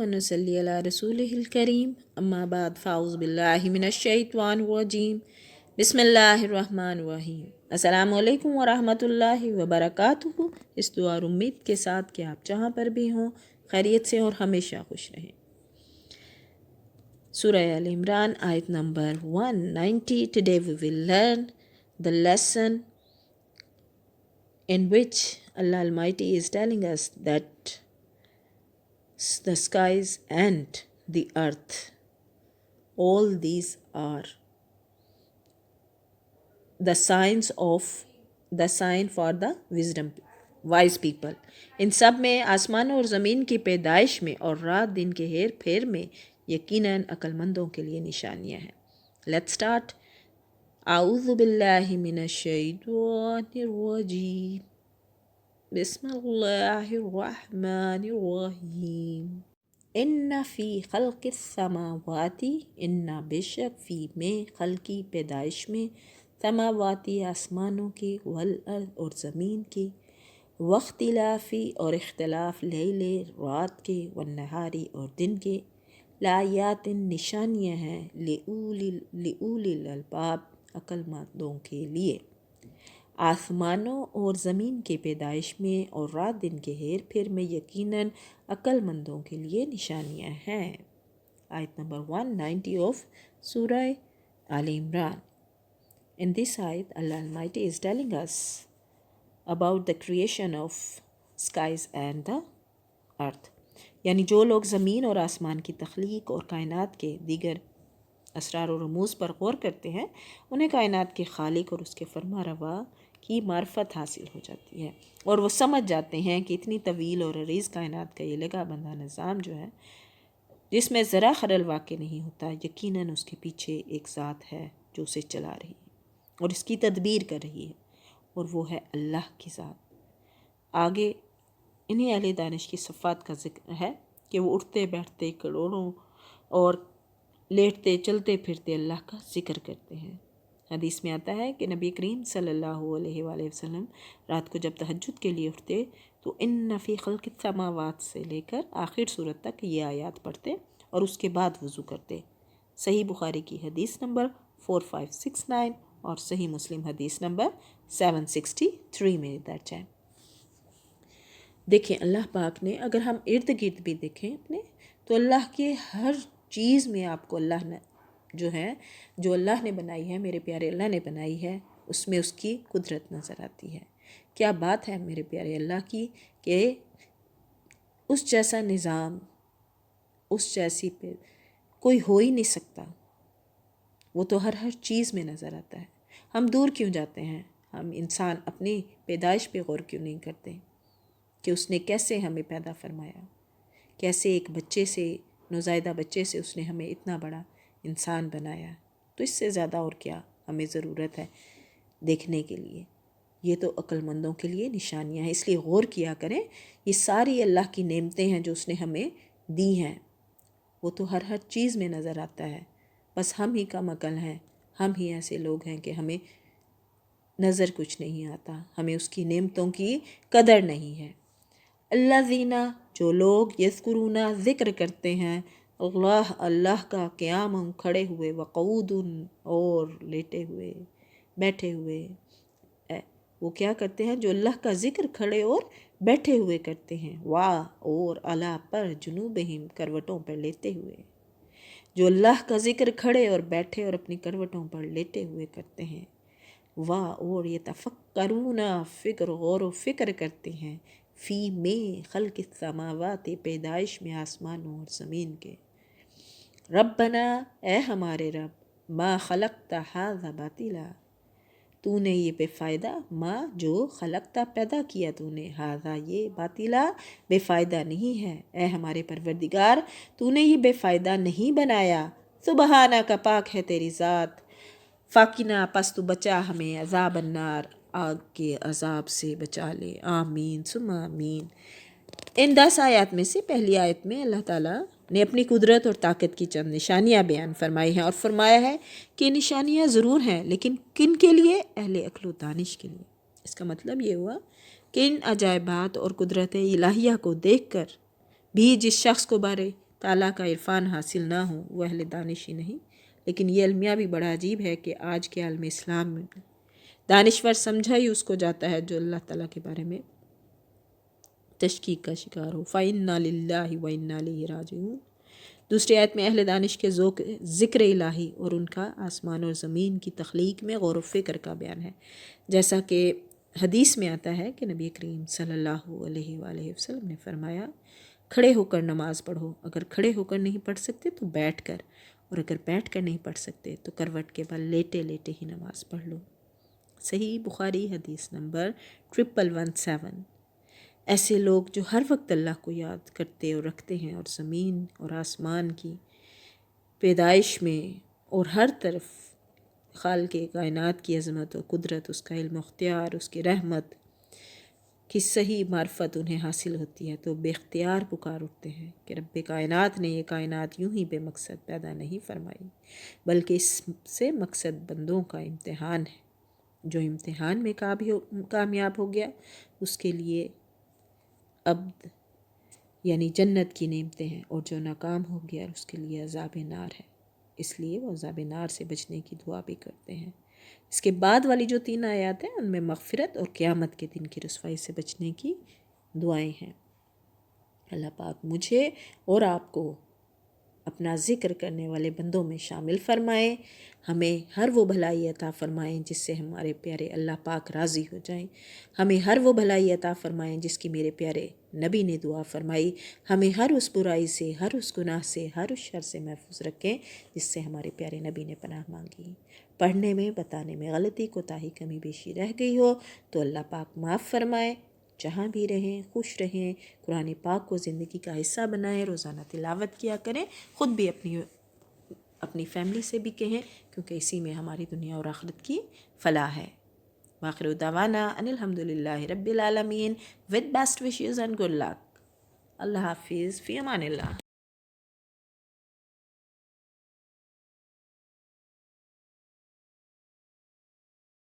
व नसल्ली अला रसूलिहिल करीम अम्मा बाद फ़ाउज़ु बिल्लाहि मिनश शैतानिर रजीम बिस्मिल्लाहिर्रहमानिर्रहीम। अस्सलामु अलैकुम व रहमतुल्लाहि व बरकातुहू। इस दुआ और उम्मीद के साथ कि आप जहाँ पर भी हों खैरियत से और हमेशा खुश रहें। Surah Al Imran, ayat number 190. Today we will learn the lesson in which Allah Almighty is telling us that the skies and the earth, all these are the sign for the wisdom wise people. इन सब में आसमान और ज़मीन की पैदाइश में और रात दिन के हेर फेर में यकीनन अक्लमंदों के लिए निशानियाँ हैं। Let's start. आऊज़ु बिल्लाहि मिनश शैतानिर रजीम बिस्मिल्लाहिर रहमानिर रहीम। इन्ना फ़ी खल्क़िस समावाती, इन्ना बेशक फ़ी में खल्क़ी पैदाइश में, समावाती आसमानों की, वल अर्द और ज़मीन की, वख्तिलाफ़ी और इख्तिलाफ़ लैले रात के, वन नहारी और दिन के, लायातिन निशानियाँ हैं, लिउलिल अलबाब अक्लमंदों के लिए। आसमानों और ज़मीन के पैदाइश में और रात दिन के हेर फेर में यकीनन अक्लमंदों के लिए निशानियाँ हैं। आयत नंबर 190 ऑफ सूरह आल Imran. In this ayat, Allah Almighty is telling us about the creation of skies and the earth. यानी जो लोग ज़मीन और आसमान की तख्लीक और कायनात के दीगर असरार और रमूज़ पर गौर करते हैं, उन्हें कायनात के खालिक और उसके फरमा रवा की मार्फत हासिल हो जाती है और वो समझ जाते हैं कि इतनी तवील और अरीज़ कायनात का ये लगा बंधा निज़ाम जो है, जिसमें ज़रा खलल वाक़ई नहीं होता, यकीनन उसके पीछे एक ज़ात है जो उसे चला रही है और इसकी तदबीर कर रही है, और वो है अल्लाह की ज़ात। आगे इन्हीं अहले दानिश की सफ़ात का ज़िक्र है कि वो उठते बैठते करोड़ों और लेटते चलते फिरते अल्लाह का ज़िक्र करते हैं। हदीस में आता है कि नबी करीम सल्लल्लाहु अलैहि वसल्लम रात को जब तहज्जुद के लिए उठते तो इन्ना फ़ी खल्क़िस समावात से लेकर आखिर सूरत तक ये आयत पढ़ते और उसके बाद वज़ू करते। सही बुखारी की हदीस नंबर 4569 और सही मुस्लिम हदीस नंबर 763 में दर्ज है। देखें अल्लाह पाक ने, अगर हम इर्द गिर्द भी देखें अपने, तो अल्लाह के हर चीज़ में आपको अल्लाह ने जो अल्लाह ने बनाई है, मेरे प्यारे अल्लाह ने बनाई है, उसमें उसकी कुदरत नज़र आती है। क्या बात है मेरे प्यारे अल्लाह की कि उस जैसा निज़ाम, उस जैसी पे कोई हो ही नहीं सकता। वो तो हर चीज़ में नज़र आता है। हम दूर क्यों जाते हैं? हम इंसान अपनी पैदाइश पे गौर क्यों नहीं करते कि उसने कैसे हमें पैदा फरमाया, कैसे एक बच्चे से, नौज़ायदा बच्चे से उसने हमें इतना बड़ा इंसान बनाया। तो इससे ज़्यादा और क्या हमें ज़रूरत है देखने के लिए। ये तो अक्लमंदों के लिए निशानियाँ हैं, इसलिए गौर किया करें। ये सारी अल्लाह की नेमतें हैं जो उसने हमें दी हैं, वो तो हर चीज़ में नज़र आता है। बस हम ही कम अकल हैं, हम ही ऐसे लोग हैं कि हमें नज़र कुछ नहीं आता, हमें उसकी नेमतों की कदर नहीं है। अल्लाज़ीना, जो लोग यज़कुरूना ज़िक्र करते हैं, अल्लाह का क़ियामन खड़े हुए, व क़ऊदुन और लेटे हुए, बैठे हुए। वो क्या करते हैं? जो अल्लाह का ज़िक्र खड़े और बैठे हुए करते हैं। वाह और अला पर जुनूबहिम, करवटों पर लेटे हुए। जो अल्लाह का ज़िक्र खड़े और बैठे और अपनी करवटों पर लेटे हुए करते हैं। वाह और ये तफक्करूना, फ़िक्र गौर व फ़िक्र करते हैं, फ़ी में खल्क़िस समावात, पैदाइश में आसमानों और ज़मीन के। रब्बना, ए हमारे रब, मा खलक़ता हाज़ा बातिला, तूने ये बेफ़ायदा, माँ जो खलक़ता पैदा किया तूने, हाज़ा ये, बातिला बेफ़ायदा नहीं है। ए हमारे परवरदिगार, तूने ये बेफ़ायदा नहीं बनाया। सुबहाना का पाक है तेरी ज़ात। फ़ाकिना, पस तू बचा हमें, अज़ाब अन्नार, आग के अज़ाब से बचा ले। आमीन सुम्मा आमीन। इन 10 आयत में से पहली आयत में अल्लाह ताला ने अपनी कुदरत और ताकत की चंद निशानियाँ बयान फरमाई हैं और फरमाया है कि निशानियाँ ज़रूर हैं, लेकिन किन के लिए? अहले अक्ल व दानिश के लिए। इसका मतलब ये हुआ कि इन अजायबात और कुदरत इलाहिया को देखकर भी जिस शख्स को बारे تعالیٰ کا عرفان حاصل نہ ہو وہ اہل دانش ہی نہیں۔ لیکن یہ المیہ بھی بڑا عجیب ہے کہ آج کے عالم اسلام میں دانشور سمجھا ہی اس کو جاتا ہے جو اللہ تعالیٰ کے بارے میں تشکیک کا شکار ہو۔ فَإِنَّا لِلَّهِ وَإِنَّا إِلَيْهِ راجعون۔ دوسری آیت میں اہل دانش کے ذکر الہی اور ان کا آسمان اور زمین کی تخلیق میں غور و فکر کا بیان ہے، جیسا کہ حدیث میں آتا ہے کہ نبی کریم صلی اللہ علیہ وآلہ وسلم نے فرمایا کھڑے ہو کر نماز پڑھو، اگر کھڑے ہو کر نہیں پڑھ سکتے تو بیٹھ کر، اور اگر بیٹھ کر نہیں پڑھ سکتے تو کروٹ کے بل لیٹے لیٹے ہی نماز پڑھ لو۔ صحیح بخاری حدیث نمبر 1117۔ ایسے لوگ جو ہر وقت اللہ کو یاد کرتے اور رکھتے ہیں اور زمین اور آسمان کی پیدائش میں اور ہر طرف خالق کائنات کی عظمت و قدرت، اس کا علم و اختیار، اس کی رحمت کی صحیح معرفت انہیں حاصل ہوتی ہے، تو بے اختیار پکار اٹھتے ہیں کہ رب کائنات نے یہ کائنات یوں ہی بے مقصد پیدا نہیں فرمائی، بلکہ اس سے مقصد بندوں کا امتحان ہے۔ جو امتحان میں کامیاب ہو گیا اس کے لیے عبد یعنی جنت کی نعمتیں ہیں، اور جو ناکام ہو گیا اس کے لیے عذاب نار ہے، اس لیے وہ عذاب نار سے بچنے کی دعا بھی کرتے ہیں۔ اس کے بعد والی جو 3 آیات ہیں ان میں مغفرت اور قیامت کے دن کی رسوائی سے بچنے کی دعائیں ہیں۔ اللہ پاک مجھے اور آپ کو اپنا ذکر کرنے والے بندوں میں شامل فرمائیں، ہمیں ہر وہ بھلائی عطا فرمائیں جس سے ہمارے پیارے اللہ پاک راضی ہو جائیں، ہمیں ہر وہ بھلائی عطا فرمائیں جس کی میرے پیارے نبی نے دعا فرمائی، ہمیں ہر اس برائی سے، ہر اس گناہ سے، ہر اس شر سے محفوظ رکھیں جس سے ہمارے پیارے نبی نے پناہ مانگی۔ پڑھنے میں بتانے میں غلطی کوتاہی کمی بیشی رہ گئی ہو تو اللہ پاک معاف فرمائے۔ جہاں بھی رہیں خوش رہیں، قرآن پاک کو زندگی کا حصہ بنائیں، روزانہ تلاوت کیا کریں، خود بھی اپنی فیملی سے بھی کہیں، کیونکہ اسی میں ہماری دنیا اور آخرت کی فلاح ہے۔ وآخر دعوانا ان الحمدللہ رب العالمین، with best wishes and good luck۔ اللہ حافظ، فی امان اللہ۔